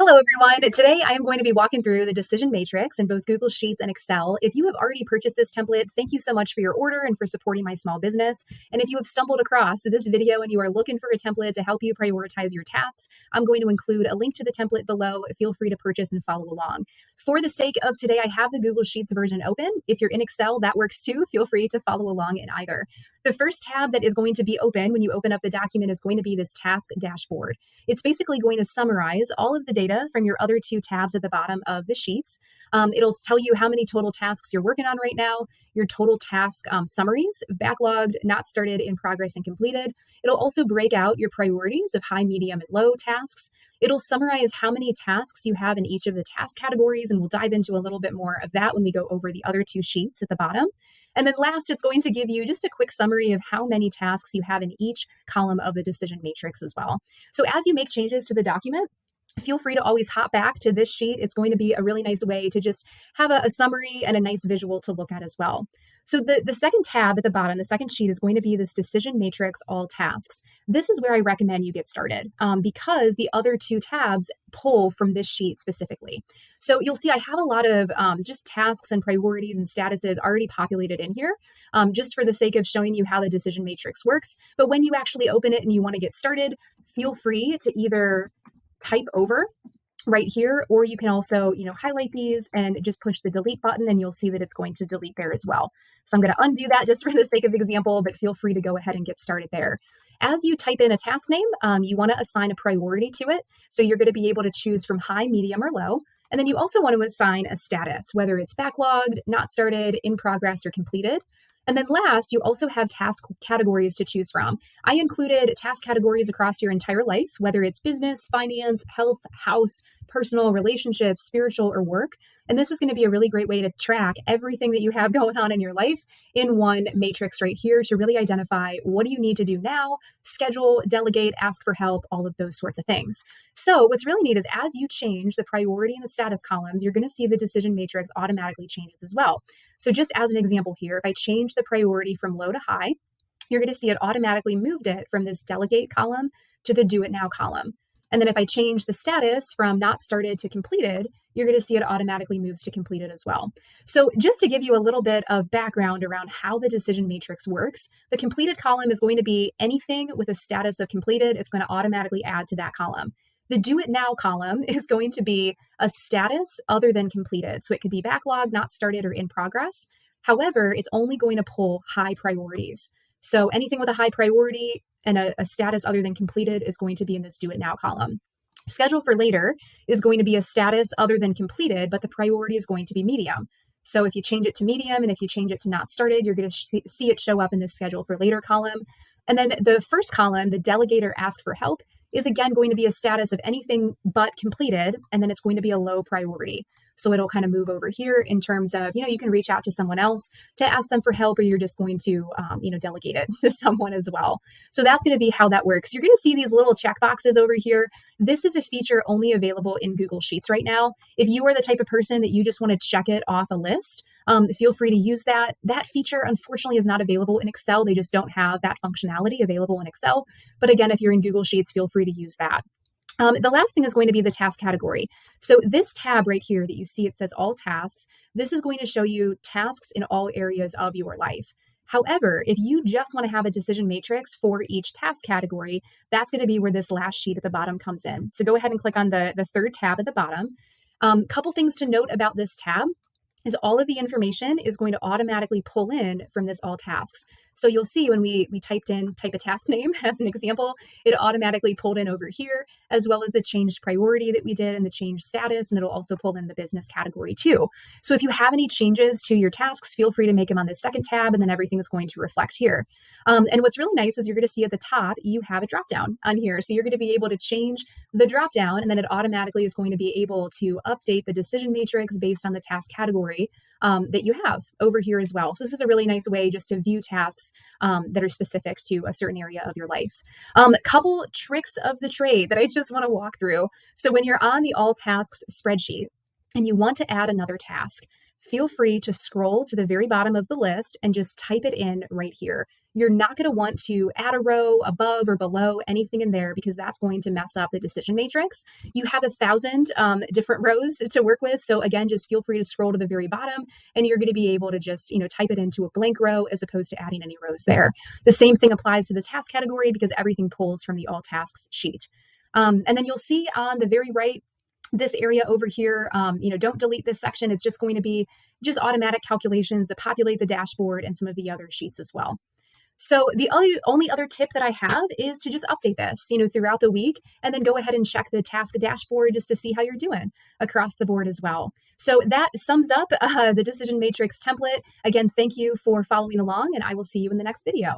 Hello, everyone. Today I am going to be walking through the decision matrix in both Google Sheets and Excel. If you have already purchased this template, thank you so much for your order and for supporting my small business. And if you have stumbled across this video and you are looking for a template to help you prioritize your tasks, I'm going to include a link to the template below. Feel free to purchase and follow along. For the sake of today, I have the Google Sheets version open. If you're in Excel, that works too. Feel free to follow along in either. The first tab that is going to be open when you open up the document is going to be this task dashboard. It's basically going to summarize all of the data from your other two tabs at the bottom of the sheets. It'll tell you how many total tasks you're working on right now, your total task summaries, backlogged, not started, in progress, and completed. It'll also break out your priorities of high, medium, and low tasks. It'll summarize how many tasks you have in each of the task categories, and we'll dive into a little bit more of that when we go over the other two sheets at the bottom. And then last, it's going to give you just a quick summary of how many tasks you have in each column of the decision matrix as well. So as you make changes to the document, feel free to always hop back to this sheet. It's going to be a really nice way to just have a summary and a nice visual to look at as well. So the second tab at the bottom, the second sheet, is going to be this decision matrix, all tasks. This is where I recommend you get started because the other two tabs pull from this sheet specifically. So you'll see I have a lot of just tasks and priorities and statuses already populated in here just for the sake of showing you how the decision matrix works. But when you actually open it and you want to get started, feel free to either type over right here, or you can also, highlight these and just push the delete button and you'll see that it's going to delete there as well. So I'm going to undo that just for the sake of example, but feel free to go ahead and get started there. As you type in a task name, you want to assign a priority to it. So you're going to be able to choose from high, medium, or low. And then you also want to assign a status, whether it's backlogged, not started, in progress, or completed. And then last, you also have task categories to choose from. I included task categories across your entire life, whether it's business, finance, health, house, personal, relationships, spiritual, or work. And this is going to be a really great way to track everything that you have going on in your life in one matrix right here to really identify what do you need to do now, schedule, delegate, ask for help, all of those sorts of things. So what's really neat is as you change the priority and the status columns, you're going to see the decision matrix automatically changes as well. So just as an example here, if I change the priority from low to high, you're going to see it automatically moved it from this delegate column to the do it now column. And then if I change the status from not started to completed, you're going to see it automatically moves to completed as well. So just to give you a little bit of background around how the decision matrix works, the completed column is going to be anything with a status of completed. It's going to automatically add to that column. The do it now column is going to be a status other than completed. So it could be backlog, not started, or in progress. However, it's only going to pull high priorities. So anything with a high priority and a status other than completed is going to be in this do it now column. Schedule for later is going to be a status other than completed, but the priority is going to be medium. So if you change it to medium and if you change it to not started, you're going to see it show up in this schedule for later column. And then the first column, the delegate or ask for help, is again going to be a status of anything but completed, and then it's going to be a low priority. So it'll kind of move over here in terms of, you can reach out to someone else to ask them for help, or you're just going to, delegate it to someone as well. So that's going to be how that works. You're going to see these little check boxes over here. This is a feature only available in Google Sheets right now. If you are the type of person that you just want to check it off a list, feel free to use that. That feature, unfortunately, is not available in Excel. They just don't have that functionality available in Excel. But again, if you're in Google Sheets, feel free to use that. The last thing is going to be the task category. So this tab right here that you see, it says all tasks. This is going to show you tasks in all areas of your life. However, if you just want to have a decision matrix for each task category, that's going to be where this last sheet at the bottom comes in. So go ahead and click on the third tab at the bottom. Couple things to note about this tab is all of the information is going to automatically pull in from this all tasks. So you'll see when we type a task name as an example, it automatically pulled in over here, as well as the changed priority that we did and the changed status, and it'll also pull in the business category too. So if you have any changes to your tasks, feel free to make them on the second tab, and then everything is going to reflect here. And what's really nice is you're going to see at the top, you have a dropdown on here. So you're going to be able to change the dropdown, and then it automatically is going to be able to update the decision matrix based on the task category that you have over here as well. So this is a really nice way just to view tasks that are specific to a certain area of your life. A couple tricks of the trade that I just want to walk through. So when you're on the all tasks spreadsheet and you want to add another task, feel free to scroll to the very bottom of the list and just type it in right here. You're not going to want to add a row above or below anything in there because that's going to mess up the decision matrix. You have 1,000 different rows to work with. So again, just feel free to scroll to the very bottom and you're going to be able to just, type it into a blank row as opposed to adding any rows there. The same thing applies to the task category because everything pulls from the all tasks sheet. And then you'll see on the very right, this area over here, don't delete this section. It's just going to be just automatic calculations that populate the dashboard and some of the other sheets as well. So the only other tip that I have is to just update this, throughout the week, and then go ahead and check the task dashboard just to see how you're doing across the board as well. So that sums up the decision matrix template. Again, thank you for following along, and I will see you in the next video.